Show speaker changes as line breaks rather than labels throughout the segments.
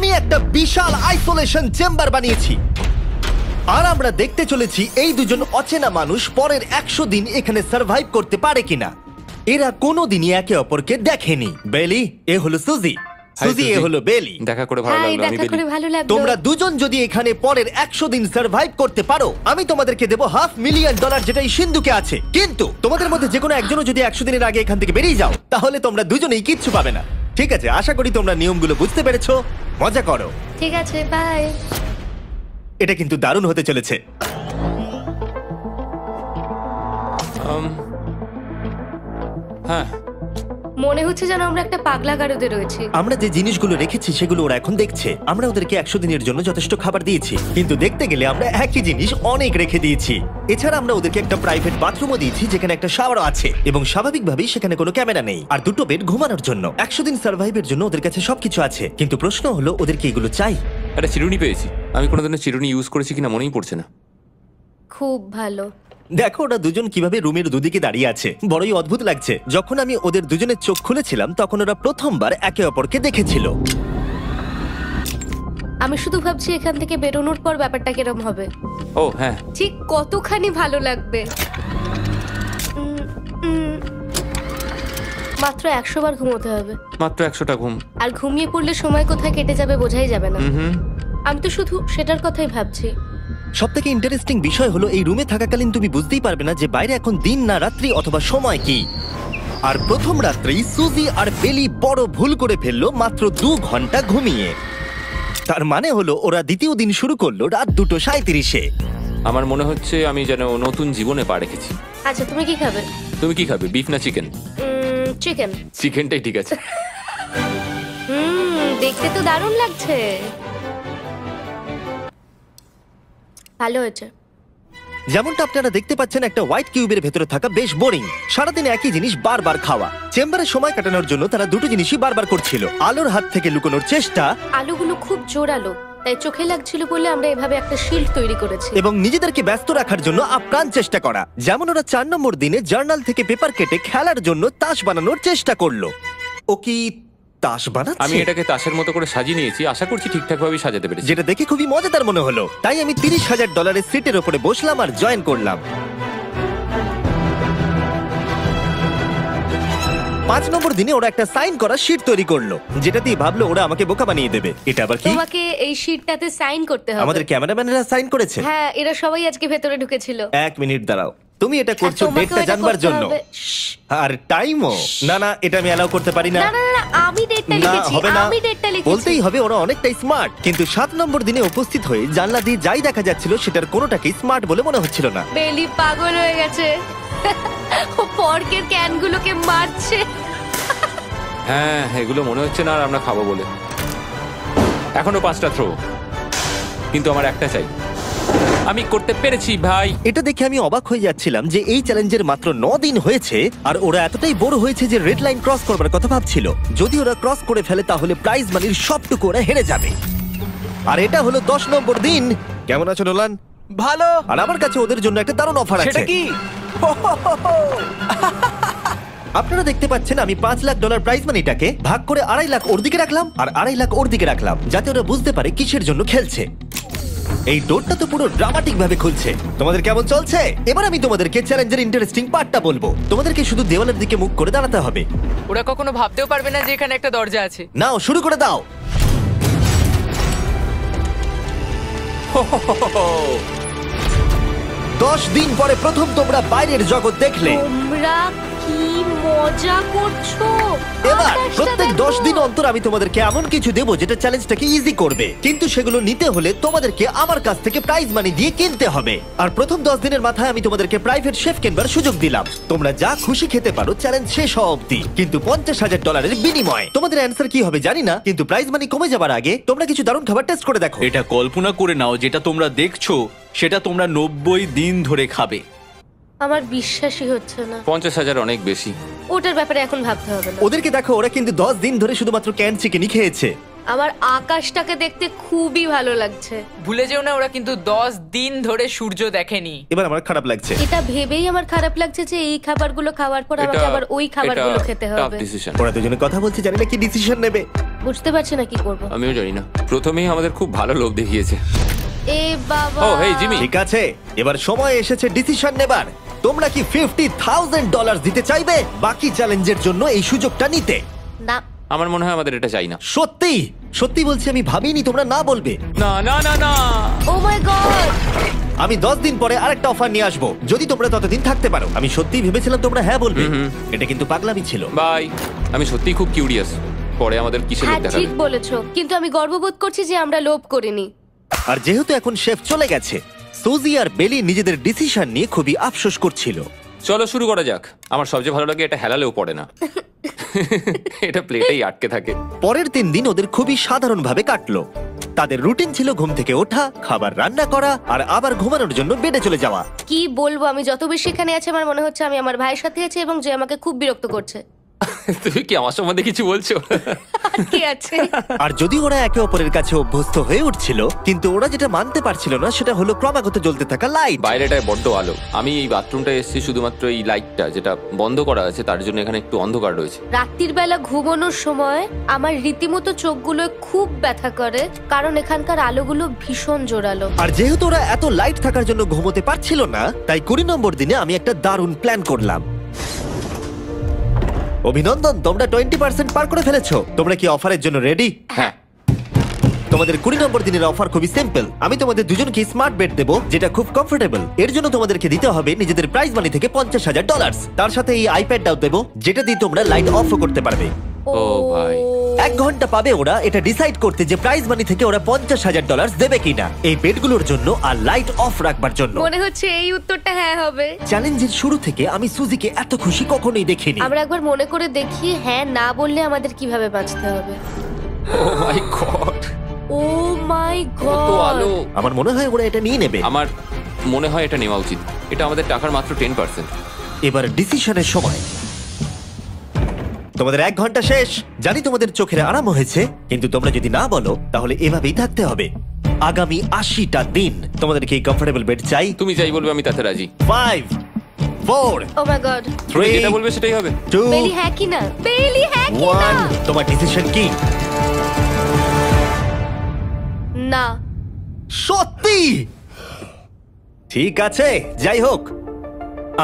আমি একটা বিশাল isolation chamber বানিয়েছি, আর আমরা দেখতে চলেছি এই দুজন অচেনা মানুষ পরের 100 দিন এখানে সার্ভাইভ করতে পারে কিনা। এরা কোনোদিনই একে অপরকে দেখেনি। বেলি, এ হলো সুজি, সুজি এ হলো বেলি।
দেখা করে ভালো লাগলো। আমি বেলি।
তোমরা দুজন যদি এখানে পরের 100 দিন সার্ভাইভ করতে পারো, আমি তোমাদেরকে দেবো $500,000 যেটা এই সিন্ধুকে আছে। কিন্তু তোমাদের মধ্যে যে কোনো একজনও যদি 100 দিনের আগে এখান থেকে বেরিয়ে যাও, তাহলে তোমরা দুজনেই কিচ্ছু পাবে না। ঠিক আছে, আশা করি তোমরা নিয়মগুলো বুঝতে পেরেছো। মজা করো।
ঠিক আছে, বাই।
এটা কিন্তু দারুণ হতে চলেছে।
হ্যাঁ,
মনে হচ্ছে যেন আমরা একটা পাগলা গারদে রয়েছি।
আমরা যে জিনিসগুলো রেখেছি সেগুলো ওরা এখন দেখছে। আমরা ওদেরকে 100 দিনের জন্য যথেষ্ট খাবার দিয়েছি, কিন্তু দেখতে গেলে আমরা একই জিনিস অনেক রেখে দিয়েছি। এছাড়া আমরা ওদেরকে একটা প্রাইভেট বাথরুমও দিয়েছি, যেখানে একটা শাওয়ারও আছে, এবং স্বাভাবিকভাবেই সেখানে কোনো ক্যামেরা নেই, আর দুটো বেড ঘুমানোর জন্য। 100 দিন সার্ভাইভের জন্য ওদের কাছে সবকিছু আছে, কিন্তু প্রশ্ন হলো ওদেরকে এগুলো চাই।
একটা চিরুনি পেয়েছি। আমি কোনোদিনও চিরুনি ইউজ করেছি কিনা মনেই পড়ছে না।
খুব ভালো।
দেখো ওরা দুজন কিভাবে রুমের দুদিকে দাঁড়িয়ে আছে, বড়ই অদ্ভুত লাগছে। যখন আমি ওদের দুজনের চোখ খুলেছিলাম তখন ওরা প্রথমবার একে অপরকে দেখেছিল।
আমি শুধু ভাবছি এখান থেকে বেরোনোর পর ব্যাপারটা কিরম হবে।
ও হ্যাঁ,
ঠিক কতখানি ভালো লাগবে। মাত্র 100 বার ঘুমোতে হবে।
মাত্র 100টা ঘুম।
আর ঘুমিয়ে পড়লে সময় কোথায় কেটে যাবে বোঝাই যাবে না। আমি তো শুধু সেটার কথাই ভাবছি।
সবথেকে ইন্টারেস্টিং বিষয় হলো এই রুমে থাকাকালীন তুমি বুঝতেই পারবে না যে বাইরে এখন দিন না রাত্রি অথবা সময় কি। আর প্রথম রাত্রেই সুজি আর বেলি বড় ভুল করে ফেললো মাত্র 2 ঘন্টা ঘুমিয়ে। তার মানে হলো ওরা দ্বিতীয় দিন শুরু করলো রাত 2:37-এ।
আমার মনে হচ্ছে আমি যেন নতুন জীবনে পা রেখেছি।
আচ্ছা, তুমি কি খাবে?
তুমি কি খাবে, বিফ না চিকেন?
চিকেন।
চিকেনটাই ঠিক আছে।
দেখতে তো দারুণ লাগছে। ভালো হয়েছে।
যেমনটা আপনারা দেখতে পাচ্ছেন, একটা হোয়াইট কিউবের ভেতরে থাকা বেশ বোরিং। সারাদিন একই জিনিস বারবার খাওয়া। চেম্বারে সময় কাটানোর জন্য তারা দুটো জিনিসই বারবার করছিল: আলোর হাত থেকে লুকোনোর চেষ্টা,
আলোগুলো খুব জোরালো, তাই চোখে লাগছিল বলে আমরা এভাবে একটা শিল্ড তৈরি করেছি,
এবং নিজেদেরকে ব্যস্ত রাখার জন্য আপ্রাণ চেষ্টা করা। যেমন ওরা 4 নম্বর দিনে জার্নাল থেকে পেপার কেটে খেলার জন্য তাস বানানোর চেষ্টা করলো। ও কি তাস বানাচ্ছে?
আমি এটাকে তাসের মতো করে সাজিয়ে নিয়েছি, আশা করছি ঠিকঠাক ভাবে সাজাতে পেরেছি।
যেটা দেখে খুবই মজাদার মনে হলো, তাই আমি $30,000 সিটের উপরে বসলাম আর জয়েন করলাম। 5 নম্বর দিনে ওরা একটা সাইন করা শীট তৈরি করলো, যেটা দিয়ে ভাবলো ওরা আমাকে বোকা বানিয়ে দেবে। এটা আবার কি?
তোমাকে এই শীটটাতে সাইন করতে হবে।
আমাদের ক্যামেরাম্যানেরা সাইন করেছে?
হ্যাঁ, এরা সবাই আজকে ভেতরে ঢুকেছিল।
1 মিনিট দাঁড়াও, তুমি এটা করছো ডেটটা জানবার জন্য? আর টাইমও? না না, এটা আমি অ্যালাউ করতে পারি না।
না না না, আমি ডেটটা লিখেছি। আমি ডেটটা লিখেছি।
বলতেই হবে ওরা অনেকটাই স্মার্ট, কিন্তু 7 নম্বর দিনে উপস্থিত হয়ে জানলা দিয়ে যাই দেখা যাচ্ছিল সেটার কোনোটাকেই স্মার্ট বলে মনে হচ্ছিল না।
বেলি পাগল হয়ে গেছে। ও পর্কের ক্যানগুলোকে মারছে।
হ্যাঁ, এগুলো মনে হচ্ছে না আর আমরা খাবো বলে। এখনো 5টা থ্রো, কিন্তু আমার একটা চাই। আমি করতে পেরেছি ভাই।
এটা দেখে আমি অবাক হয়ে যাচ্ছিলাম যে এই চ্যালেঞ্জের মাত্র 9 দিন হয়েছে আর ওরা এতটাই বড় হয়েছে যে রেড লাইন ক্রস করবার কথা ভাবছিল। যদি ওরা ক্রস করে ফেলে তাহলে প্রাইজ মানির সবটুকু ওরা হেরে যাবে। আর এটা হলো 10 নম্বর দিন। কেমন আছো নোলান?
ভালো।
আর আমার কাছে ওদের জন্য একটা দারুণ অফার আছে।
সেটা কি?
আপনারা দেখতে পাচ্ছেন আমি $5 লাখ প্রাইজ মানিটাকে ভাগ করে 2.5 লাখ ওর দিকে রাখলাম আর 2.5 লাখ ওর দিকে রাখলাম, যাতে ওরা বুঝতে পারে কিসের জন্য খেলছে। এই ডোরটা তো পুরো ড্রামাটিক ভাবে খুলছে। তোমাদের কেমন চলছে? এবার আমি তোমাদেরকে চ্যালেঞ্জের ইন্টারেস্টিং পার্টটা বলবো। তোমাদেরকে শুধু দেওয়ালের দিকে মুখ করে দাঁড়াতে হবে।
ওরা কখনো ভাবতেও পারবে না যে এখানে একটা দরজা আছে।
নাও শুরু করে দাও। 10 দিন পরে প্রথম তোমরা বাইরের জগৎ দেখলে।
তোমরা কি মজা করছো?
এবার
আকাশটা
প্রত্যেক
দেখো।
10 দিন অন্তর আমি তোমাদেরকে এমন কিছু দেবো যেটা চ্যালেঞ্জটাকে ইজি করবে, কিন্তু সেগুলো নিতে হলে তোমাদেরকে আমার কাছ থেকে প্রাইজ মানি দিয়ে কিনতে হবে। আর প্রথম 10 দিনের মাথায় আমি তোমাদেরকে প্রাইভেট শেফ কেনবার সুযোগ দিলাম। তোমরা যা খুশি খেতে পারো চ্যালেঞ্জ শেষ হওয়া অবধি, কিন্তু $50,000 বিনিময়ে। তোমাদের অ্যান্সার কি হবে জানি না, কিন্তু প্রাইজ মানি কমে যাবার আগে তোমরা কিছু দারুণ খাবার টেস্ট করে দেখো।
এটা কল্পনা করে নাও, যেটা তোমরা দেখছো সেটা তোমরা 90 দিন ধরে খাবে।
আমার বিশ্বাসই হচ্ছে না।
50,000 অনেক বেশি।
ওটার ব্যাপারে এখন ভাবতে হবে না।
ওদেরকে দেখো, ওরা কিন্তু 10 দিন ধরে শুধুমাত্র ক্যান চিকেনই খেয়েছে।
আমার আকাশটাকে দেখতে খুবই ভালো লাগছে।
ভুলে যেও না, ওরা কিন্তু 10 দিন ধরে সূর্য দেখেনি।
এবার আমার খারাপ লাগছে।
এটা ভেবেই আমার খারাপ লাগছে যে এই খাবারগুলো খাওয়ার পর আমাকে আবার ওই খাবারগুলো খেতে হবে।
ডিসিশন।
ওরা দুজনে কথা বলছে, জানি না কি ডিসিশন নেবে।
বুঝতে পারছি না কি করব।
আমিও জানি না, প্রথমেই আমাদের খুব ভালো লোভ দেখিয়েছে।
এ বাবা।
ও, হেই, জিমি।
ঠিক আছে, এবার সময় এসেছে ডিসিশন নেবার। তোমরা কি $50,000 দিতে চাইবে বাকি চ্যালেঞ্জের জন্য এই সুযোগটা নিতে?
না।
আমার মনে হয় আমাদের এটা চাই না।
সত্যি সত্যি বলছি, আমি ভাবিনি তোমরা না বলবে।
না না না না।
ও মাই গড।
আমি 10 দিন পরে আরেকটা অফার নিয়ে আসবো, যদি তোমরা ততদিন থাকতে পারো। আমি সত্যিই ভেবেছিলাম তোমরা হ্যাঁ বলবে। এটা কিন্তু পাগলামি ছিল।
বাই। আমি সত্যিই খুব কিউরিয়াস, পরে আমাদের কিসের লোভ
হ্যাঁ
দেখাবে।
ঠিক বলেছো, কিন্তু আমি গর্ববোধ করছি যে আমরা লোভ করিনি।
আর যেহেতু এখন শেফ চলে গেছে, সুজি আর বেলি নিজেদের ডিসিশন নিয়ে খুবই আফসোস করছিল।
চলো শুরু করা যাক। আমার সবচেয়ে ভালো লাগে এটা হেলালেও পড়ে না। এটা প্লেটেই আটকে থাকে।
পরের 3 দিন ওদের খুবই সাধারণভাবে কাটলো। তাদের রুটিন ছিল ঘুম থেকে ওঠা, খাবার রান্না করা আর আবার ঘুমানোর জন্য বেডে চলে যাওয়া।
কি বলবো, আমি যত বেশি এখানে আছি আমার মনে হচ্ছে আমি আমার ভাইয়ের সাথে আছি এবং যে আমাকে খুব বিরক্ত করছে।
তুমি কি আমার সম্বন্ধে কিছু বলছো?
কি আছে?
আর যদি ওরা একে অপরের কাছে অভ্যস্ত হয়ে উঠছিল, কিন্তু ওরা যেটা মানতে পারছিল না সেটা হলো ক্রমাগত জ্বলতে থাকা লাইট।
বাইরেটায় বড্ড আলো। আমি এই বাথরুমটা এসেছি শুধুমাত্র এই লাইটটা যেটা বন্ধ করা আছে তার জন্য এখানে একটু অন্ধকার রয়েছে।
রাত্রির বেলা ঘুমানোর সময় আমার রীতিমতো চোখগুলো খুব ব্যথা করে, কারণ এখানকার আলোগুলো ভীষণ জোরালো।
আর যেহেতু ওরা এত লাইট থাকার জন্য ঘুমোতে পারছিল না, তাই 20 নম্বর দিনে আমি একটা দারুণ প্ল্যান করলাম। অভিনন্দন, তোমরা 20% পার করে ফেলেছো। তোমরা কি অফারের জন্য রেডি?
হ্যাঁ।
তোমাদের 20 নম্বর দিনের অফার খুবই সিম্পল। আমি তোমাদের দুজনকে স্মার্ট বেড দেবো, যেটা খুব কমফোর্টেবল। এর জন্য তোমাদেরকে দিতে হবে নিজেদের প্রাইজ মানি থেকে $50,000। তার সাথে এই আইপ্যাডটাও দেবো, যেটা দিয়ে তোমরা লাইট অফও করতে পারবে।
ও ভাই।
1 ঘন্টা পাবে ওরা এটা ডিসাইড করতে যে প্রাইজ মানি থেকে ওরা $50,000 দেবে কিনা এই বেডগুলোর জন্য আর লাইট অফ রাখবার জন্য।
মনে হচ্ছে এই উত্তরটা হ্যাঁ হবে।
চ্যালেঞ্জের শুরু থেকে আমি সুজিকে এত খুশি কখনোই দেখিনি।
আমরা একবার মনে করে দেখি হ্যাঁ না বললে আমাদের কিভাবে বাঁচতে হবে।
ও মাই গড।
ও মাই
কত আলো।
গড।
আমার মনে হয় ওরা এটা নিয়ে নেবে।
আমার মনে হয় এটা নেওয়া উচিত। এটা আমাদের টাকার মাত্র 10%।
এবার ডিসিশনের সময়। তোমাদের 1 ঘন্টা শেষ। জানি তোমাদের চোখের আরাম হয়েছে, কিন্তু তোমরা যদি না বলো তাহলে এভাবেই থাকতে হবে আগামী 80টা দিন। তোমাদেরকে এই কমফোর্টেবল বেড চাই।
তুমি যাই বলবে আমি তাতে রাজি।
5 4
ও মাই গড।
তুমি
3
যেটা বলবে সেটাই হবে।
2
বেলি হ্যাঁ কি না? বেলি হ্যাঁ কি না?
1 তোমার ডিসিশন কি?
না।
সত্যি? ঠিক আছে, যাই হোক,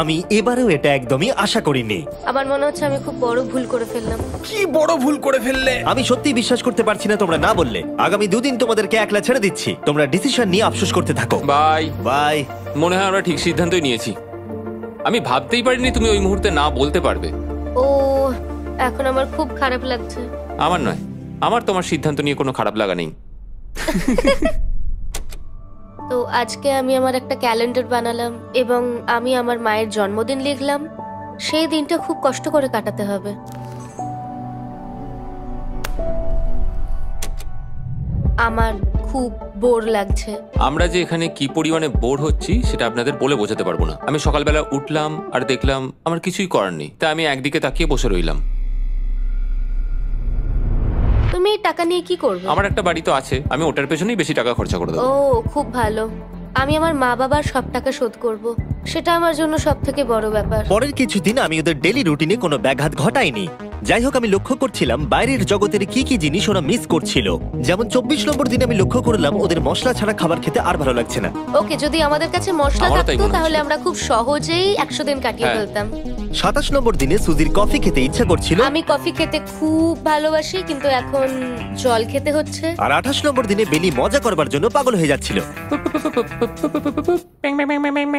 আমি এবারেও এটা একদমই আশা করিনি।
আমার মনে হচ্ছে আমি খুব বড় ভুল করে ফেললাম।
কি বড় ভুল করে ফেললে।
আমি সত্যি বিশ্বাস করতে পারছি না তোমরা না বললে। আগামী 2 দিন তোমাদেরকে একলা ছেড়ে দিচ্ছি। তোমরা ডিসিশন নিয়ে আফসোস করতে থাকো।
বাই।
বাই।
মনে হয় আমরা ঠিক সিদ্ধান্তই নিয়েছি। আমি ভাবতেই পারিনি তুমি ওই মুহূর্তে না বলতে পারবে।
ও, এখন আমার খুব খারাপ লাগছে।
আমার নয়, আমার তোমার সিদ্ধান্ত নিয়ে কোনো খারাপ লাগা নেই।
তো আজকে আমি আমার একটা ক্যালেন্ডার বানালাম এবং আমি আমার মায়ের জন্মদিন লিখলাম। সেই দিনটা খুব কষ্ট করে কাটাতে হবে। আমার খুব বোর লাগছে।
আমরা যে এখানে কি পরিমাণে বোর হচ্ছি সেটা আপনাদের বলে বোঝাতে পারবো না। আমি সকালবেলা উঠলাম আর দেখলাম আমার কিছুই করার নেই, তাই আমি একদিকে তাকিয়ে বসে রইলাম।
তুমি এই টাকা নিয়ে কি করবে?
আমার একটা বাড়ি তো আছে, আমি ওটার পেছনেই বেশি টাকা খরচা করে দেবো।
ও খুব ভালো। আমি আমার মা বাবার সব টাকা শোধ করব। সেটা আমার জন্য সব থেকে বড় ব্যাপার।
পরের কিছুদিন আমি ওদের ডেলি রুটিনে কোনো ব্যাঘাত ঘটাইনি। যাই হোক, আমি লক্ষ্য করছিলাম বাইরের জগতের কি কি জিনিস ওরা মিস করছিল। যেমন 24 নম্বর দিনে আমি লক্ষ্য করলাম ওদের মশলা ছাড়া খাবার খেতে আর ভালো লাগছে না।
ওকে, যদি আমাদের কাছে মশলা
আমারও তাই
থাকতো
মনে
তাহলে
হচ্ছে।
আমরা খুব সহজেই 100 দিন কাটিয়ে
হ্যাঁ।
ফেলতাম।
27 নম্বর দিনে সুজির কফি খেতে ইচ্ছা করছিল,
আমি কফি খেতে খুব ভালোবাসি, কিন্তু এখন জল খেতে হচ্ছে।
আর 28 নম্বর দিনে বেলি মজা করবার জন্য পাগল হয়ে যাচ্ছিল।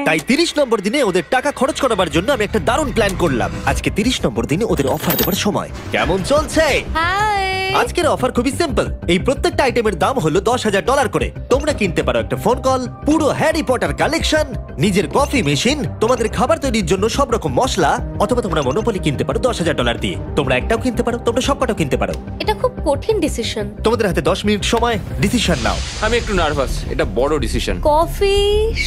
তাই 30 নম্বর দিনে ওদের টাকা খরচ করাবার জন্য আমি একটা দারুণ প্ল্যান করলাম। আজকে 30 নম্বর দিনে ওদের অফার দেবার সময়। কেমন চলছে?
হাই।
আজকের অফার খুবই সিম্পল। এই প্রত্যেকটা আইটেমের দাম হলো $10,000 করে। তোমরা কিনতে পারো একটা ফোন কল, পুরো হ্যারি পটার কালেকশন, নিজের কফি মেশিন, তোমাদের খাবার তৈরির জন্য সব রকম মশলা, অথবা তোমরা মনোপলি কিনতে পারো $10,000 দিয়ে। তোমরা একটাও কিনতে পারো, তোমরা সবকটাও কিনতে পারো।
এটা খুব কঠিন ডিসিশন।
তোমাদের হাতে 10 মিনিট সময়, ডিসিশন নাও।
আমি একটু নার্ভাস, এটা বড় ডিসিশন।
কফি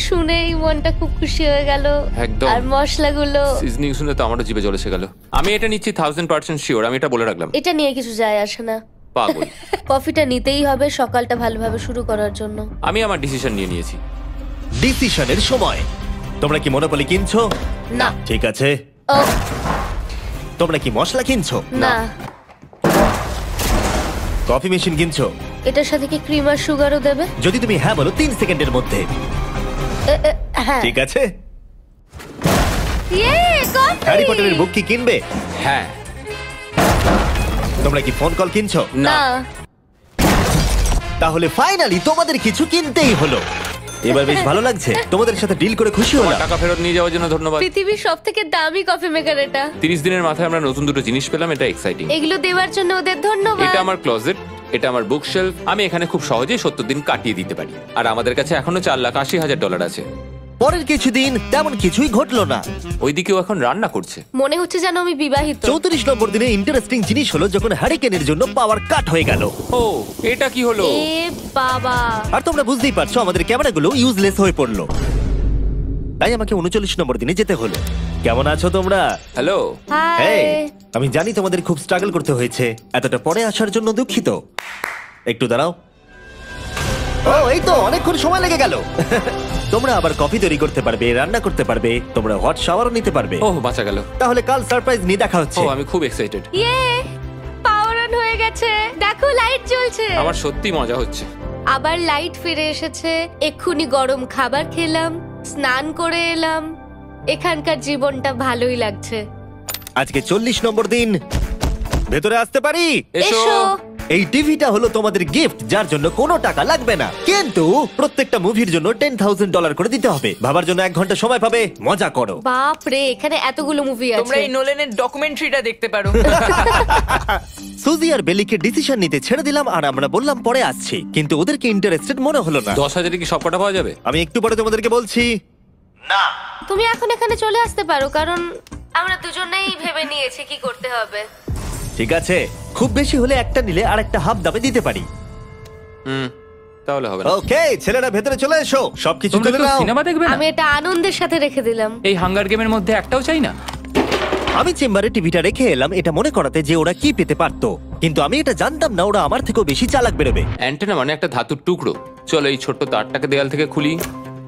শুনেই মনটা খুব খুশি হয়ে গেল।
একদম।
আর মশলাগুলো,
সিজনিং শুনে তো আমারও জিভে জল এসে গেল। আমি এটা নিচ্ছি 1000% শিওর, আমি এটা বলে রাখলাম।
এটা নিয়ে কিছু যায় আসে না।
পাগল।
কফিটা নিতেই হবে সকালটা ভালোভাবে শুরু করার জন্য।
আমি আমার ডিসিশন নিয়ে নিয়েছি।
ডিসিশনের সময়। তোমরা কি মনোপলি কিনছো?
না।
ঠিক আছে।
ও
তোমরা কি মশলা কিনছো?
না।
কফি মেশিন কিনছো?
এটার সাথে কি ক্রিম আর সুগারও দেবে?
যদি তুমি হ্যাঁ বলো 3 সেকেন্ডের মধ্যে।
হ্যাঁ।
ঠিক আছে।
ইয়ে, কফি!
হ্যারি পটারের বুক কি কিনবে?
হ্যাঁ।
তোমরা কি ফোন কল কিনছো?
না।
তাহলে ফাইনালি তোমাদের কিছু কিনতেই হলো। এবার বেশ ভালো লাগছে। তোমাদের সাথে ডিল করে খুশি
তোমার
হলাম।
টাকা ফেরত নিয়ে যাওয়ার জন্য ধন্যবাদ।
পৃথিবীর সবথেকে দামি কফি মেকার এটা।
30 দিনের মাথায় আমরা নতুন দুটো জিনিস পেলাম, এটা এক্সাইটিং।
এগুলো দেওয়ার জন্য ওদের ধন্যবাদ।
এটা আমার ক্লোজেট, এটা আমার বুকশেলফ। আমি এখানে খুব সহজেই 70 দিন কাটিয়ে দিতে পারি। আর আমাদের কাছে এখনো $4,80,000 আছে।
পরের কিছুদিন তেমন কিছুই ঘটলো না।
ওইদিকেও এখন রান্না করছে।
মনে হচ্ছে যেন আমি বিবাহিত।
34 নম্বর দিনে ইন্টারেস্টিং জিনিস হলো যখন হ্যারিকেনের জন্য পাওয়ার কাট হয়ে গেল।
ও, এটা কি হলো?
এ বাবা!
আর তোমরা বুঝতেই পারছো আমাদের ক্যামেরাগুলো ইউজলেস হয়ে পড়লো। তাই আমাকে 39 নম্বর দিনে যেতে হলো। কেমন আছো তোমরা?
হ্যালো।
হাই।
হেই, আমি জানি তোমাদের খুব স্ট্রাগল করতে হয়েছে। এতটা পরে আসার জন্য দুঃখিত। একটু দাঁড়াও। ও, এই তো অনেকক্ষণ সময় লেগে গেল। তোমরা আবার কফি তৈরি করতে পারবে, রান্না করতে পারবে, তোমরা হট শাওয়ারও নিতে পারবে।
ও, বাঁচা গেল।
তাহলে কাল সারপ্রাইজ নিয়ে দেখা
ও,
হচ্ছে।
আমি খুব এক্সাইটেড।
ইয়ে! পাওয়ার অন হয়ে গেছে। দেখো লাইট জ্বলছে।
আমার সত্যি মজা হচ্ছে।
আবার লাইট ফিরে এসেছে। এক্ষুনি গরম খাবার খেলাম, স্নান করে এলাম। এখানকার জীবনটা ভালোই লাগছে।
আজকে 40 নম্বর দিন। ভেতরে আসতে পারি?
এসো।
এসো।
এই টিভিটা হলো তোমাদের গিফট, যার জন্য কোনো টাকা লাগবে না, কিন্তু প্রত্যেকটা মুভির জন্য $10,000 করে দিতে হবে। ভাবার জন্য 1 ঘন্টা সময় পাবে। মজা করো।
বাপ রে, এখানে এতগুলো মুভি
তোমরা
আছে।
এই নোলেনের ডকুমেন্টারিটা দেখতে পারো।
সুজি আর বেলিকে ডিসিশন নিতে ছেড়ে দিলাম আর আমরা বললাম পরে আসছি, কিন্তু ওদেরকে ইন্টারেস্টেড মনে হলো না।
10,000-এ কি সবকটা পাওয়া যাবে?
আমি একটু পরে তোমাদেরকে বলছি। না,
তুমি এখন এখানে চলে আসতে পারো, কারণ আমরা দুজনেই ভেবে নিয়েছি কি করতে হবে।
ঠিক আছে, খুব বেশি হলে একটা নিলে আর একটা হাফ দামে দিতে পারি।
তাহলে হবে না।
ওকে, ছেলেরা ভেতরে চলে এসো, সবকিছু
তোমরা
তুলে
কেউ
নাও।
সিনেমা দেখবে না?
আমি এটা আনন্দের সাথে রেখে দিলাম।
এই হাঙ্গার গেমের মধ্যে একটাও চাই না।
আমি চেম্বারে টিভিটা রেখে এলাম এটা মনে করাতে যে ওরা কি পেতে পারতো, কিন্তু আমি এটা জানতাম না ওরা আমার থেকেও বেশি চালাক বেরোবে।
অ্যান্টেনা মানে একটা ধাতুর টুকরো। চলো এই ছোট্ট তারটাকে দেয়াল থেকে খুলি।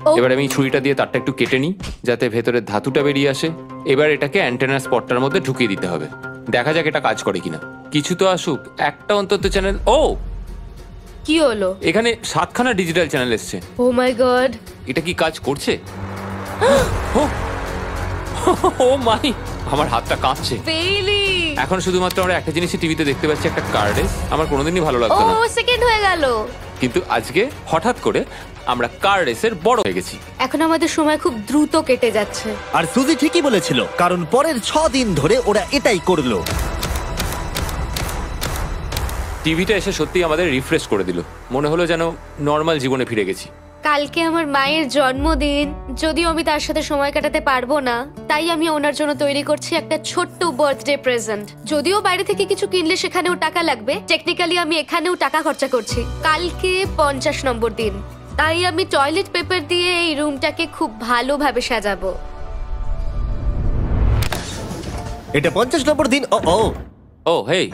ও।
এবার আমি ছুরিটা দিয়ে তারটা একটু কেটে নিই যাতে ভেতরের ধাতুটা বেরিয়ে আসে। এবার এটাকে অ্যান্টেনার স্পটটার মধ্যে ঢুকিয়ে দিতে হবে। দেখা যাক এটা কাজ করে কিনা। কিছু তো আসুক, একটা অন্তত চ্যানেল। ও,
কি হলো?
এখানে 7খানা ডিজিটাল চ্যানেল এসছে।
ও মাই গড!
এটা কি কাজ করছে? ও, ও মাই, আমার হাতটা কাঁপছে।
বেইলি!
এখন শুধুমাত্র আমরা একটা জিনিসই টিভিতে দেখতে পাচ্ছি, একটা কার্ডে। আমার কোনোদিনই ভালো
ও
লাগতো না,
সেকেন্ড হয়ে গেল।
কিন্তু আজকে হঠাৎ করে আমরা কার রেসের বড় হয়ে গেছি।
এখন আমাদের সময় খুব দ্রুত কেটে যাচ্ছে।
আর সুজি ঠিকই বলেছিল, কারণ পরের 6 দিন ধরে ওরা এটাই করলো।
টিভিটা এসে সত্যি আমাদের রিফ্রেশ করে দিল। মনে হলো যেন নর্মাল জীবনে ফিরে গেছি।
কালকে আমার মায়ের জন্মদিন, যদিও আমি তার সাথে সময় কাটাতে পারবো না, তাই আমি ওনার জন্য তৈরি করছি একটা ছোট্ট বার্থডে প্রেজেন্ট। যদিও বাইরে থেকে কিছু কিনলে সেখানেও টাকা লাগবে, টেকনিক্যালি আমি এখানেও টাকা খরচা করছি। কালকে 50 নম্বর দিন, তাই আমি টয়লেট পেপার দিয়ে এই রুমটাকে খুব ভালোভাবে সাজাবো।
এটা 50 নম্বর দিন। ও ও,
ও হেই,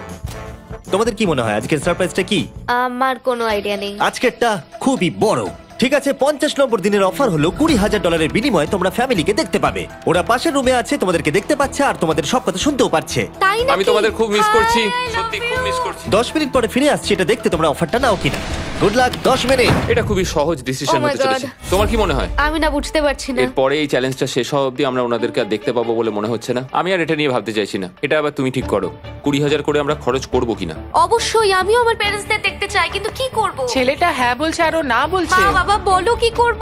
তোমাদের কি মনে হয় আজকের সারপ্রাইজটা কি?
আমার কোনো আইডিয়া নেই।
আজকেরটা খুবই বড়। ঠিক আছে, 50 নম্বর দিনের অফার হলো $20,000 বিনিময়ে তোমরা ফ্যামিলিকে দেখতে পাবে। ওরা পাশের রুমে আছে, তোমাদেরকে দেখতে পাচ্ছে আর তোমাদের সব কথা শুনতেও পাচ্ছে।
তাই না?
আমি তোমাদের খুব মিস করছি, সত্যি খুব মিস করছি।
10 মিনিট পরে ফিরে আসছি এটা দেখতে তোমরা অফারটা নাও কিনা। Good luck. 10 মিনিট।
এটা খুবই সহজ ডিসিশন
Oh my
হতে চলেছে।
God.
তোমার কি মনে হয়?
আমি না বুঝতে পারছি না।
এরপরে এই চ্যালেঞ্জটা শেষ হওয়া অবধি আমরা ওনাদেরকে আর দেখতে পাবো বলে মনে হচ্ছে না। আমি আর এটা নিয়ে ভাবতে চাইছি না। এটা আবার তুমি ঠিক করো, 20,000 করে আমরা খরচ করবো কিনা।
অবশ্যই আমিও আমার প্যারেন্টসদের দেখতে চাই, কিন্তু কি করব?
ছেলেটা হ্যাঁ বলছে আর ও না বলছে।
মা বাবা বলো কি করব?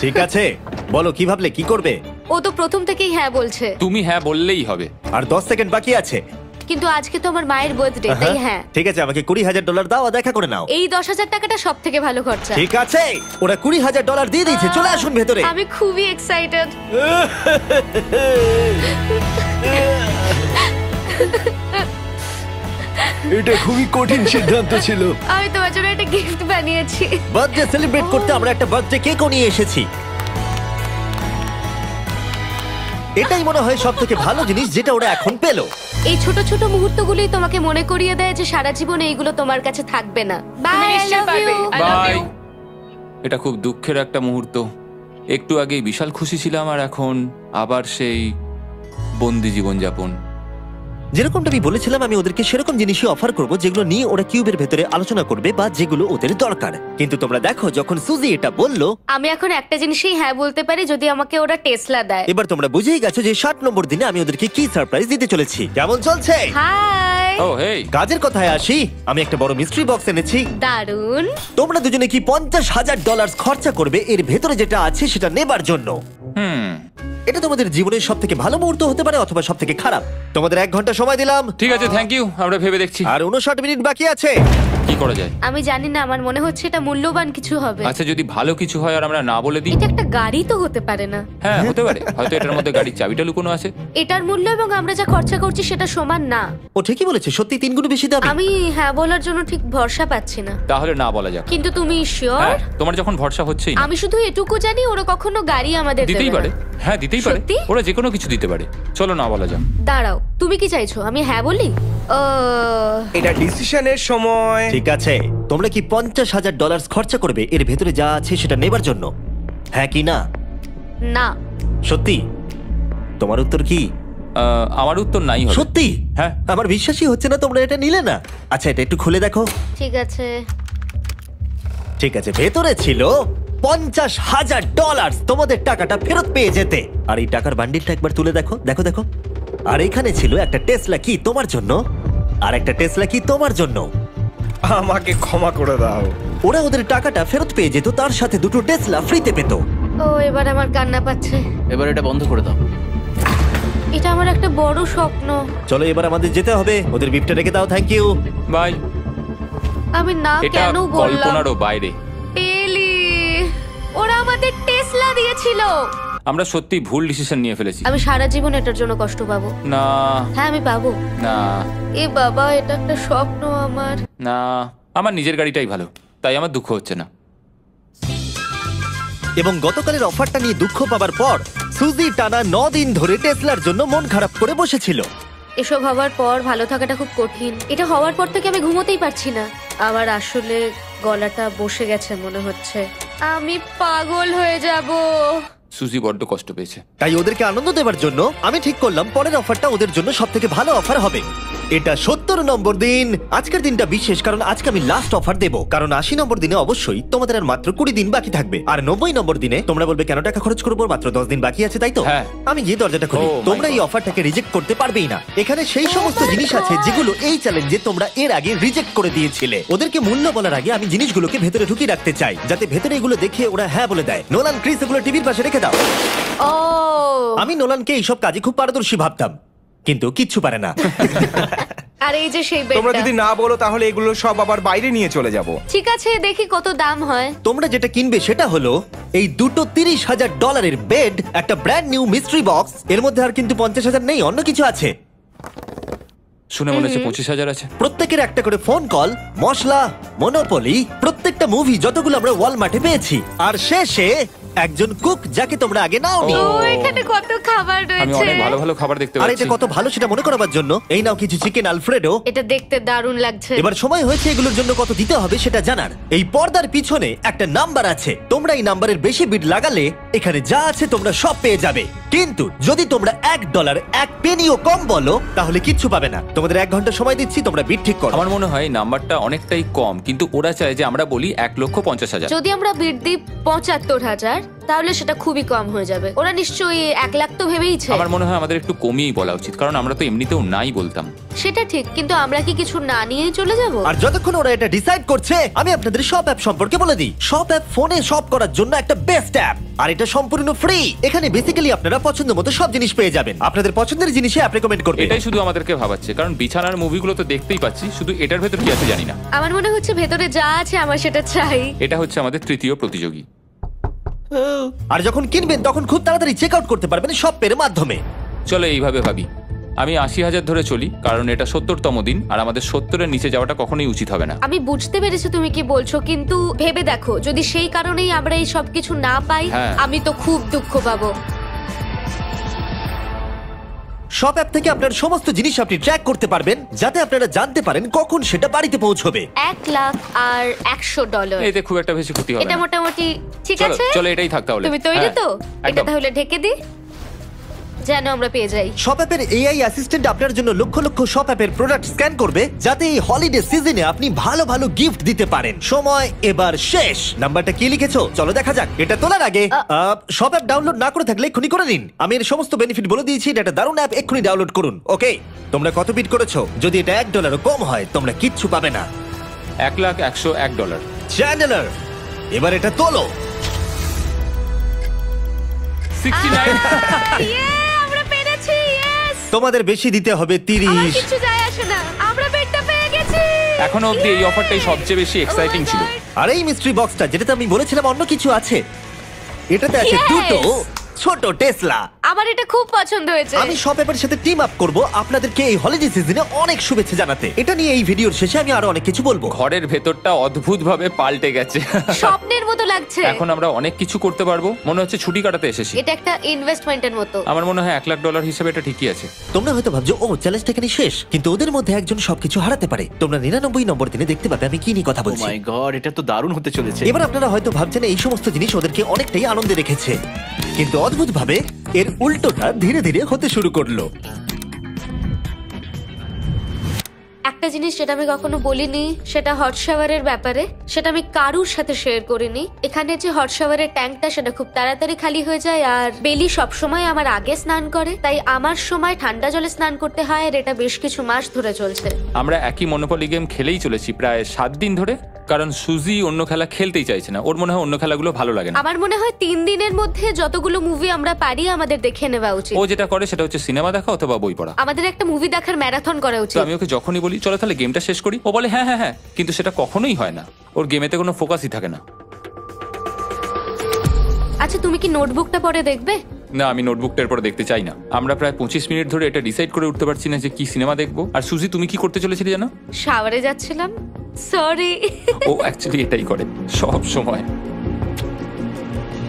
ঠিক আছে, বলো কি ভাবলে, কি করবে?
ও তো প্রথম থেকেই হ্যাঁ বলছে,
তুমি হ্যাঁ বললেই হবে।
আর 10 সেকেন্ড বাকি আছে।
কিন্তু আজকে তো আমার মায়ের বার্থডে, তাই হ্যাঁ।
ঠিক আছে, আমাকে $20,000 দাও আর দেখা করে নাও।
এই 10,000 টাকাটা সব থেকে ভালো খরচা।
ঠিক আছে, ওরা $20,000 দিয়ে দিয়েছে। চলে আসুন ভেতরে।
আমি খুবই এক্সাইটেড।
এটা খুবই কঠিন সিদ্ধান্ত ছিল।
আমি তোমার জন্য একটা গিফট বানিয়েছি।
বার্থডে সেলিব্রেট করতে আমরা একটা বার্থডে কেকও নিয়ে এসেছি। এটাই মনে হয় সব থেকে ভালো জিনিস যেটা ওরা এখন পেলো।
এই ছোট ছোট মুহূর্তগুলোই তোমাকে মনে করিয়ে দেয় যে সারা জীবন এইগুলো তোমার কাছে থাকবে না। বাই, আই
নিশ্চয়ই
লাভ
পারবে।
You.
I love
bye.
you.
এটা খুব দুঃখের একটা মুহূর্ত। একটু আগেই বিশাল খুশি ছিলাম আর এখন আবার সেই বন্দি জীবনযাপন।
যেরকমটা আমি বলেছিলাম, আমি ওদেরকে সেরকম জিনিসই অফার করব যেগুলো নিয়ে ওরা কিউবের ভেতরে আলোচনা করবে বা যেগুলো ওদের দরকার। কিন্তু তোমরা দেখো, যখন সুজি এটা বললো,
আমি এখন একটা জিনিসই হ্যাঁ বলতে পারি, যদি আমাকে ওরা টেসলা দেয়।
এবার তোমরা বুঝেই গেছো যে 60 নম্বর দিনে আমি ওদেরকে কি সারপ্রাইজ দিতে চলেছি। কেমন চলছে?
হাই,
ও হেই,
কাজের কথায় আসি, আমি একটা বড় মিস্ট্রি বক্স এনেছি।
দারুন।
তোমরা দুজনে কি $50,000 খরচা করবে এর ভেতরে যেটা আছে সেটা নেবার জন্য? এটা তোমাদের জীবনের সব থেকে ভালো মুহূর্ত হতে পারে অথবা সব থেকে খারাপ। তোমাদের 1 ঘন্টা সময় দিলাম,
ঠিক আছে, থ্যাংক ইউ, আমরা ভেবে দেখছি
আর 59 মিনিট বাকি আছে।
কি করা যায়।
আমি জানি না, আমার মনে হচ্ছে এটা মূল্যবান কিছু হবে।
আচ্ছা, যদি ভালো কিছু হয় আর আমরা না বলে দিই?
এটা একটা গাড়ি তো হতে পারে না?
হ্যাঁ, হতে পারে, হয়তো এটার মধ্যে গাড়ির চাবিটা লুকোনো আছে।
এটার মূল্য এবং আমরা যা খরচা করছি সেটা সমান না।
ও ঠিকই বলেছে, সত্যি 3 গুণ বেশি দাম।
আমি হ্যাঁ বলার জন্য ঠিক ভরসা পাচ্ছি না।
তাহলে না বলা যাক।
কিন্তু তুমি শিওর?
হ্যাঁ, তোমার যখন ভরসা হচ্ছেই না।
আমি শুধু এটুকু জানি, ওরা কখনো গাড়ি আমাদের
দিতেই
দেবে
পারে।
না।
হ্যাঁ, দিতেই পারে,
সত্যি?
ওরা যে কোনো কিছু দিতে পারে। চলো না বলা যাক।
দাঁড়াও, তুমি কি চাইছো আমি হ্যাঁ বলি?
এটা ডিসিশনের সময়।
ঠিক আছে, তোমরা কি $50,000 খরচা করবে এর ভেতরে যা আছে সেটা নেবার জন্য? হ্যাঁ কি না?
না।
সত্যি? তোমার উত্তর কি?
আমার উত্তর নাই হবে।
সত্যি?
হ্যাঁ।
আমার বিশ্বাসই হচ্ছে না তোমরা এটা নিলে না। আচ্ছা, এটা একটু খুলে দেখো।
ঠিক আছে।
ঠিক আছে, ভেতরে ছিল $50,000। তোমাদের টাকাটা ফেরত পেয়ে যেতে। আর এই টাকার বান্ডিলটা একবার তুলে দেখো, দেখো দেখো। আর এখানে ছিল একটা টেসলা কি তোমার জন্য, আর একটা টেসলা কি তোমার জন্য।
আমাকে ক্ষমা করে দাও।
ওরা ওদের টাকাটা ফেরত পেয়ে যেত, তার সাথে 2টো টেসলা ফ্রিতে পেত।
ও, এবার আমার কান্না পাচ্ছে।
এবার এটা বন্ধ করে দাও।
এটা আমার একটা বড় স্বপ্ন।
চলো এবার আমাদের যেতে হবে। ওদের বিপটা রেখে দাও। Thank you.
বাই।
আমি না
এটা
কেন বললাম?
কল্পনারও বাইরে।
টেলি, ওরা আমাদের টেসলা দিয়েছিল।
আমরা সত্যি ভুল ডিসিশন নিয়ে ফেলেছি।
আমি সারা জীবন এটার জন্য কষ্ট পাবো।
না
হ্যাঁ, আমি পাবো।
না
এ বাবা, এটা একটা স্বপ্ন আমার।
না, আমার নিজের গাড়িটাই ভালো, তাই আমার দুঃখ হচ্ছে না।
এবং গতকালের অফারটা নিয়ে দুঃখ পাবার পর সুজি টানা 9 দিন ধরে টেসলার জন্য মন খারাপ করে বসেছিল।
এসব হওয়ার পর ভালো থাকাটা খুব কঠিন। এটা হওয়ার পর থেকে আমি ঘুমোতেই পারছি না। আমার আসলে গলাটা বসে গেছে মনে হচ্ছে। আমি পাগল হয়ে যাব।
সুজি বড্ড কষ্ট পেয়েছে।
তাই ওদেরকে আনন্দ দেওয়ার জন্য আমি ঠিক করলাম পরের অফারটা ওদের জন্য সবথেকে ভালো অফার হবে। এটা 70 নম্বর দিন। আজকের দিনটা বিশেষ কারণ আজকে আমি লাস্ট অফার দেব। কারণ 80 নম্বর দিনে অবশ্যই তোমাদের আর মাত্র 20 দিন বাকি থাকবে। আর 90 নম্বর দিনে তোমরা বলবে কেন টাকা খরচ করবো, মাত্র 10 দিন বাকি আছে, তাই তো?
হ্যাঁ।
আমি গিয়ে দরজাটা খুলি।
Oh my
তোমরা এই
God.
অফারটাকে রিজেক্ট করতে পারবেই না। এখানে সেই সমস্ত জিনিস আছে যেগুলো এই চ্যালেঞ্জে তোমরা এর আগে রিজেক্ট করে দিয়েছিলে। ওদেরকে মূল্য বলার আগে আমি জিনিসগুলোকে ভেতরে ঢুকিয়ে রাখতে চাই, যাতে ভেতরে এগুলো দেখে ওরা হ্যাঁ বলে দেয়। নোলান, ক্রিস, এগুলো টিভির পাশে রেখে দাও।
ও,
আমি নোলানকে এইসব কাজে খুব পারদর্শী ভাবতাম, কিন্তু কিচ্ছু পারে না।
আর এই যে সেই
তোমরা
বেডটা।
যদি না বলো তাহলে এগুলো সব আবার বাইরে নিয়ে চলে যাব।
ঠিক আছে, দেখি কত দাম হয়।
তোমরা যেটা কিনবে সেটা হলো এই দুটো $30,000 বেড, একটা ব্র্যান্ড নিউ মিস্ট্রি বক্স। এর মধ্যে আর কিন্তু 50,000 নেই, অন্য কিছু আছে।
শুনে মনে হচ্ছে 25,000 আছে।
প্রত্যেকের একটা করে ফোন কল, মশলা, মনোপলি, প্রত্যেকটা মুভি যতগুলো আমরা ওয়ালমার্টে পেয়েছি, আর শেষে একজন কুক যাকে তোমরা আগে নাওনি।
ও, এখানে কত খাবার
আমি
রয়েছে।
অনেক ভালো ভালো খাবার দেখতে
আর
পাচ্ছি।
এটা কত ভালো সেটা মনে করাবার জন্য এই নাও কিছু চিকেন আলফ্রেডো।
এটা দেখতে দারুণ লাগছে।
এবার সময় হয়েছে এগুলোর জন্য কত দিতে হবে সেটা জানার। এই পর্দার পিছনে একটা নাম্বার আছে। তোমরা এই নাম্বারের বেশি বিট লাগালে এখানে যা আছে তোমরা সব পেয়ে যাবে। কিন্তু যদি তোমরা $1 1 পেনিও কম বলো তাহলে কিচ্ছু পাবে না। তোমাদের 1 ঘন্টা সময় দিচ্ছি, তোমরা বিট ঠিক করো।
আমার মনে হয় এই নাম্বারটা অনেকটাই কম, কিন্তু ওরা চায় যে আমরা বলি 1,50,000।
যদি আমরা বিট দিই 75,000, তাহলে সেটা খুবই কম হয়ে যাবে। ওরা নিশ্চয়ই 1 লাখ তো ভেবেইছে।
আমার মনে হয় আমাদের একটু কমিয়েই বলা উচিত, কারণ আমরা তো এমনিতেও নাই বলতাম।
সেটা ঠিক, কিন্তু আমরা কি কিছু না নিয়েই চলে যাব?
আর যতক্ষণ ওরা এটা ডিসাইড করছে আমি আপনাদের শপ অ্যাপ সম্পর্কে বলে দিই। শপ অ্যাপ ফোনে শপ করার জন্য একটা বেস্ট অ্যাপ, আর এটা সম্পূর্ণ ফ্রি। এখানে বেসিক্যালি আপনারা পছন্দ মতো সব জিনিস পেয়ে যাবেন। আপনাদের পছন্দের জিনিসে অ্যাপ রেকমেন্ড করবে।
এটাই শুধু আমাদেরকে ভাবাচ্ছে, কারণ বিছানার মুভিগুলো তো দেখতেই পাচ্ছি, শুধু এটার ভেতর কি আছে জানি না।
আমার মনে হচ্ছে ভেতরে যা আছে আমার সেটা চাই।
এটা হচ্ছে আমাদের তৃতীয় প্রতিযোগী।
আর যখন কিনবেন তখন খুব তাড়াতাড়ি চেক আউট করতে পারবেন শপ পের মাধ্যমে।
চলো এইভাবে ভাবি। আমি 80,000 ধরে চলি, কারণ এটা 70তম দিন, আর আমাদের 70-এর নিচে যাওয়াটা কখনোই উচিত হবে না।
আমি বুঝতে পেরেছি তুমি কি বলছো, কিন্তু ভেবে দেখো যদি সেই কারণেই আমরা এই সব কিছু না পাই,
হ্যাঁ।
আমি তো খুব দুঃখ পাবো।
শপ অ্যাপ থেকে আপনার সমস্ত জিনিস আপনি ট্র্যাক করতে পারবেন, যাতে আপনারা জানতে পারেন কখন সেটা বাড়িতে পৌঁছবে।
1 লাখ আর $100।
এতে খুব একটা বেশি ক্ষতি হবে
এটা
না।
মোটামুটি ঠিক
চলো
আছে।
চলো এটাই থাক তাহলে।
তুমি তৈরি
হ্যাঁ,
তো? এটা
একদম।
তাহলে ঢেকে দি। যেন আমরা পেয়ে যাই।
শপ অ্যাপের এআই অ্যাসিস্ট্যান্ট আপনার জন্য লক্ষ লক্ষ শপ অ্যাপের প্রোডাক্ট স্ক্যান করবে, যাতে এই হলিডে সিজনে আপনি ভালো ভালো গিফট দিতে পারেন। সময় এবার শেষ। নাম্বারটা কি লিখেছো চলো দেখা যাক। এটা তোলার আগে শপ অ্যাপ ডাউনলোড না করে থাকলে এক্ষুনি করে নিন। আমি এর সমস্ত বেনিফিট বলে দিয়েছি। এটা একটা দারুণ অ্যাপ, এক্ষুনি ডাউনলোড করুন। ওকে, তোমরা কত বিট করেছো? যদি এটা $1 কম হয় তোমরা কিচ্ছু পাবে না।
$1,101।
চ্যান্ডেলার, এবার এটা তোলো।
69।
আমরা পেরেছি, ইয়েস।
তোমাদের বেশি দিতে হবে
আমার
30।
কিছু যায় আসে না, আমরা বেডটা পেয়ে গেছি।
এখনো অবধি এই অফারটাই সবচেয়ে বেশি এক্সাইটিং ছিল।
আর এই মিস্ট্রি বক্সটা, যেটাতে আমি বলেছিলাম অন্য কিছু আছে, এটাতে আছে
Yes!
দুটো ছোট টেসলা।
আমার এটা খুব পছন্দ হয়েছে।
আমি শপ অ্যাপের সাথে টিম আপ করব আপনাদেরকে এই হলিডে সিজনে অনেক শুভেচ্ছা জানাতে। এটা নিয়ে এই ভিডিওর শেষে আমি আরো অনেক কিছু বলবো।
ঘরের ভেতরটা অদ্ভুতভাবে পাল্টে গেছে।
স্বপ্নের মতো লাগছে।
এখন আমরা অনেক কিছু করতে পারবো, মনে হচ্ছে ছুটি কাটাতে এসেছি।
এটা একটা ইনভেস্টমেন্টের মতো।
আমার মনে হয় $1,00,000 হিসেবে এটা ঠিকই আছে।
তোমরা হয়তো ভাবছো ও চ্যালেঞ্জটা এখানে শেষ, কিন্তু ওদের মধ্যে একজন সবকিছু হারাতে পারে। তোমরা 99 নম্বর দিনে দেখতে পাবে আমি কি নিয়ে কথা
ও
বলছি।
মাই গড, এটা তো দারুণ হতে চলেছে।
এবার আপনারা হয়তো ভাবছেন এই সমস্ত জিনিস ওদেরকে অনেকটাই আনন্দে রেখেছে, কিন্তু অদ্ভুতভাবে এর উল্টোটা ধীরে ধীরে হতে শুরু করলো।
একটা জিনিস যেটা আমি কখনো বলিনি, সেটা হট শাওয়ারের ব্যাপারে। সেটা আমি কারুর সাথে শেয়ার করিনি। এখানে যে হট শাওয়ারের ট্যাঙ্কটা, সেটা খুব তাড়াতাড়ি খালি হয়ে যায়। আর বেলি সবসময় আমার আগে স্নান করে, তাই আমার সময় ঠান্ডা জলে স্নান করতে হয়। আর এটা বেশ কিছু মাস ধরে চলছে।
আমরা একই মনোপলি গেম খেলেই চলেছি প্রায় 7 দিন ধরে, কারণ সুজি অন্য খেলা খেলতেই চাইছে না। ওর মনে হয় অন্য খেলাগুলো ভালো লাগে না।
আমার মনে হয় 3 দিনের মধ্যে যতগুলো মুভি আমরা পারি আমাদের দেখে নেওয়া উচিত।
ও যেটা করে সেটা হচ্ছে সিনেমা দেখা অথবা বই পড়া।
আমাদের একটা মুভি দেখার ম্যারাথন করা
তো
উচিত।
আমি ওকে যখনই বলি চলো তাহলে গেমটা শেষ করি, ও বলে হ্যাঁ হ্যাঁ হ্যাঁ, কিন্তু সেটা কখনোই হয় না। ওর গেমেতে কোনো ফোকাসই থাকে না।
আচ্ছা, তুমি কি নোটবুকটা পরে দেখবে?
না, আমি নোটবুকটার পরে দেখতে চাই না। আমরা প্রায় 25 মিনিট ধরে এটা ডিসাইড করে উঠতে পারছি না যে কি সিনেমা দেখবো। আর সুজি, তুমি কি করতে চলেছিলে জানো?
শাওয়ারে যাচ্ছিলাম। সরি।
ও অ্যাকচুয়ালি এটাই করে সব সময়।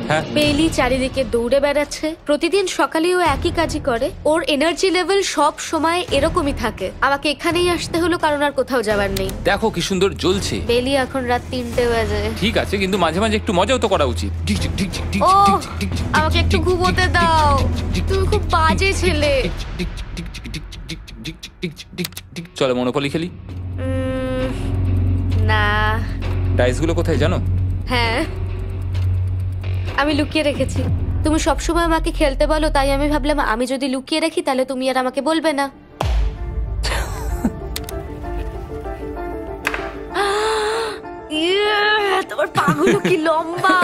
হ্যাঁ,
বেলি চারিদিকে দৌড়ে বেড়াচ্ছে। প্রতিদিন সকালে ও একই কাজই করে। ওর এনার্জি লেভেল সব সময় এরকমই থাকে। আমাকে এখানেই আসতে হলো, কারণ আর কোথাও যাবার নেই।
দেখো কি সুন্দর জ্বলছে।
বেলি এখন রাত 3টে বাজে।
ঠিক আছে, কিন্তু মাঝে মাঝে একটু মজাও তো করা উচিত।
ও, আমাকে একটু ঘুমোতে দাও। তুমি খুব বাজে ছেলে।
চলো মনোপলি খেলি।
না।
ডাইসগুলো কোথায় জানো?
হ্যাঁ, আমি লুকিয়ে রেখেছি। তুমি সবসময় আমাকে খেলতে বলো, তাই আমি ভাবলাম আমি যদি লুকিয়ে রাখি তাহলে তুমি আর আমাকে বলবে না। তোমার পাগুলো কি লম্বা!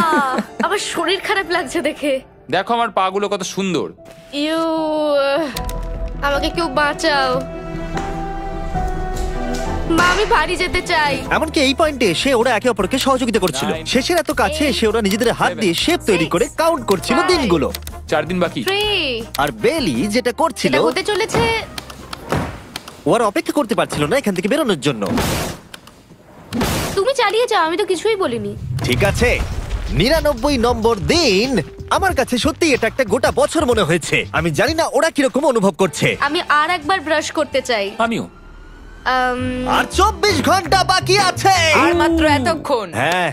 আমার শরীর খারাপ লাগছে দেখে।
দেখো আমার পা গুলো কত সুন্দর।
ইউ, আমাকে কেউ বাঁচাও। মা, আমি বাড়ি যেতে চাই।
এমনকি এই পয়েন্টে এসে ওরা একে অপরকে সহযোগিতা করছিল।
9,
শেষের এত কাছে এসে ওরা নিজেদের হাত দিয়ে শেপ তৈরি করে কাউন্ট করছিল
5,
দিনগুলো।
4 দিন বাকি।
3,
আর বেলি যেটা করছিল,
এটা হতে চলেছে।
ও আর অপেক্ষা করতে পারছিল না এখান থেকে বেরোনোর জন্য।
তুমি চালিয়ে যাও, আমি তো কিছুই বলিনি।
ঠিক আছে, 99 নম্বর দিন। আমার কাছে সত্যি এটা একটা গোটা বছর মনে হয়েছে। আমি জানি না ওরা কিরকম অনুভব করছে।
আমি আর একবার ব্রাশ করতে চাই।
আমিও।
আর 24 ঘন্টা বাকি আছে।
আর মাত্র এতক্ষণ।
হ্যাঁ,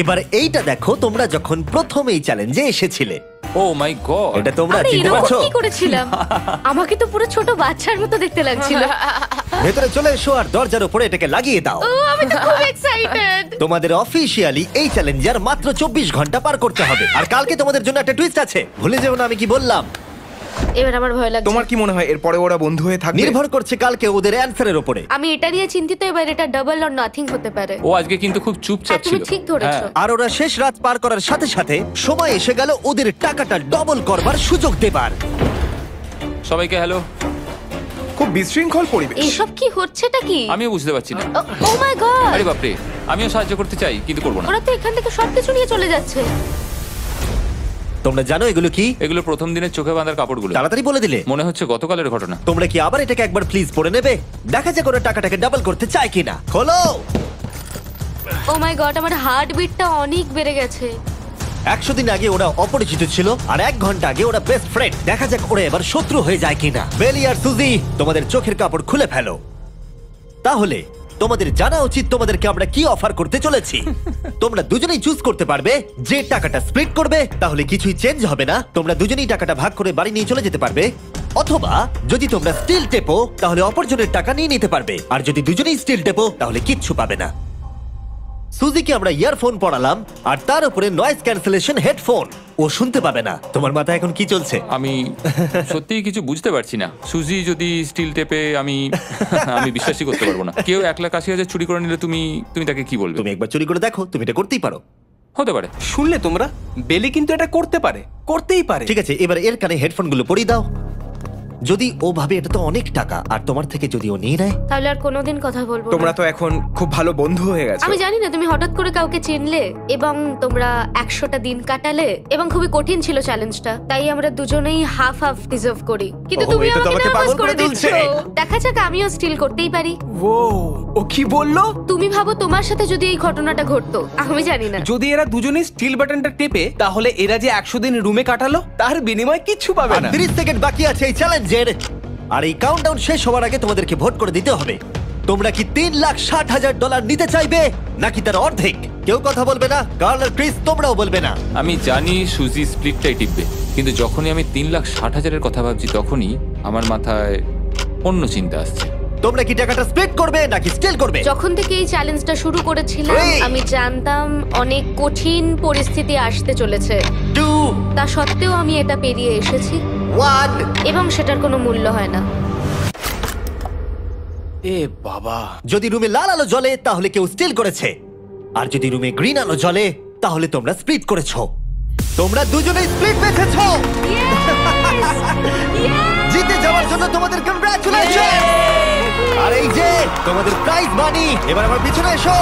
এবার এইটা দেখো, তোমরা যখন প্রথম এই চ্যালেঞ্জে এসেছিলে,
ও মাই গড।
এটা তোমরা
আমি
চিনতে
এরকম
পারছো?
কি করেছিলাম? আমাকে তো পুরো ছোট বাচ্চার মতো দেখতে লাগছিল।
ভেতরে চলে এসো আর দরজার উপরে এটাকে লাগিয়ে দাও।
ও, আমি তো খুব এক্সাইটেড।
তোমাদের অফিসিয়ালি এই চ্যালেঞ্জার মাত্র 24 ঘন্টা পার করতে হবে। আর কালকে তোমাদের জন্য একটা টুইস্ট আছে, ভুলে যেও না আমি কি বললাম।
এবার আমার ভয় লাগছে।
তোমার কি মনে হয় এরপরে ওরা বন্ধু হয়ে থাকবে?
নির্ভর করছে কালকে ওদের অ্যানসারের উপরে।
আমি এটা নিয়ে চিন্তিত। এবার এটা ডাবল অর নাথিং হতে পারে।
ও আজকে কিন্তু খুব চুপচাপ
হ্যাঁ, তুমি
ছিল।
ঠিক ধরেছো।
হ্যাঁ।
আর ওরা শেষ রাত পার করার সাথে সাথে সময় এসে গেল ওদের টাকাটা ডবল করবার সুযোগ দেবার।
সবাইকে হ্যালো।
খুব বিশৃঙ্খল পরিবেশ।
এসব কি হচ্ছেটা কি?
আমিও বুঝতে পারছি না।
ও মাই গড!
আরে বাপরে, আমিও সাহায্য করতে চাই কিন্তু করবো না।
ওরা তো এখান থেকে সবকিছু নিয়ে চলে যাচ্ছে।
তোমরা জানো এগুলো কি?
এগুলো প্রথম দিনের চোখে বাঁধার কাপড়গুলো।
তাড়াতাড়ি বলে দিলে।
মনে হচ্ছে গতকালের ঘটনা।
তোমরা কি আবার এটাকে একবার প্লিজ পড়ে নেবে? দেখা যাক ওরা টাকাটাকে ডাবল করতে চায় কিনা। খোলো।
ও মাই গড, আমার হার্ট বিটটা অনেক বেড়ে গেছে।
100 দিন আগে ওরা অপরিচিত ছিল, আর 1 ঘন্টা আগে ওরা বেস্ট ফ্রেন্ড। দেখা যাক ওরা এবার শত্রু হয়ে যায় কিনা। বেলি আর সুজি, তোমাদের চোখের কাপড় খুলে ফেলো। তাহলে তোমাদের জানা উচিত তোমাদেরকে আমরা কি অফার করতে চলেছি। তোমরা দুজনেই চুজ করতে পারবে যে টাকাটা স্প্লিট করবে, তাহলে কিছুই চেঞ্জ হবে না, তোমরা দুজনেই টাকাটা ভাগ করে বাড়ি নিয়ে চলে যেতে পারবে। অথবা যদি তোমরা স্টিল টেপো তাহলে অপরজনের টাকা নিয়ে নিতে পারবে, আর যদি দুজনেই স্টিল টেপো তাহলে কিচ্ছু পাবে না। সুজিকে আমরা ইয়ারফোন পড়ালাম আর তার উপরে নয়েজ ক্যান্সেলেশন হেডফোন। ও শুনতে পাবে না। তোমার মাথায় এখন কি চলছে?
আমি সত্যিই কিছু বুঝতে পারছি না। সুজি যদি স্টিল টেপে আমি বিশ্বাসই করতে পারবো না। কেউ 1,80,000 চুরি করে নিলে তুমি তাকে কি বলবে?
তুমি একবার চুরি করে দেখো, তুমি এটা করতেই পারো।
হতে পারে।
শুনলে তোমরা, বেলি কিন্তু এটা করতেই পারে।
ঠিক আছে, এবার এর কানে হেডফোনগুলো পরিয়ে দাও। যদি ও ভাবে এটা তো অনেক টাকা, আর তোমার থেকে যদি ও নিয়ে নেয়,
তাহলে আর কোনোদিন কথা বলবো না।
তোমরা তো এখন খুব ভালো বন্ধু হয়ে গেছো।
আমি জানি না তুমি হঠাৎ করে কাউকে চিনলে এবং তোমরা 100টা দিন কাটালে এবং খুবই কঠিন ছিল চ্যালেঞ্জটা, তাই আমরা দুজনেই হাফ হাফ ডিজার্ভ করি। কিন্তু
ওহো,
তুমি
এটা তো
আমাকে
আমাকে
নার্ভাস
পাগল
করে
করে
দিচ্ছ।
তুলছে।
দেখা যাক, আমিও স্টিল করতেই পারি।
ও কি বললো?
তুমি ভাবো তোমার সাথে যদি এই ঘটনাটা ঘটতো, আমি জানি না।
যদি এরা দুজনেই স্টিল বাটনটা টেপে, তাহলে এরা যে 100 দিন রুমে কাটালো তার বিনিময়ে কিচ্ছু পাবে
আর
না।
30 সেকেন্ড বাকি আছে এই চ্যালেঞ্জের, আর এই কাউন্টডাউন শেষ হওয়ার আগে তোমাদেরকে ভোট করে দিতে হবে। তোমরা কি $3,60,000 নিতে চাইবে নাকি তার অর্ধেক? কেউ কথা বলবে না। কার্ল আর ক্রিস, তোমরাও বলবে না।
আমি জানি সুজি স্প্লিটটাই টিপবে, কিন্তু যখনই আমি 3,60,000-এর কথা ভাবছি তখনই আমার মাথায় অন্য চিন্তা আসছে।
তোমরা কি টাকাটা স্প্লিট করবে নাকি স্টিল করবে?
যখন থেকে এই চ্যালেঞ্জটা শুরু করেছিলাম
Three.
আমি জানতাম অনেক কঠিন পরিস্থিতি আসতে চলেছে,
2,
তা সত্ত্বেও আমি এটা পেরিয়ে এসেছি
1।
এবং সেটার কোনো মূল্য হয় না।
এ বাবা,
যদি রুমে লাল আলো জ্বলে তাহলে কেউ স্টিল করেছে, আর যদি রুমে গ্রিন আলো জ্বলে তাহলে তোমরা স্প্লিট করেছো। তোমরা দুজনেই স্প্লিট বেঁচেছো। জিতে যাওয়ার জন্য তোমাদের কংগ্রাচুলেশন। আর এই যে তোমাদের প্রাইজ মানি, এবার আমার পিছনে এসো।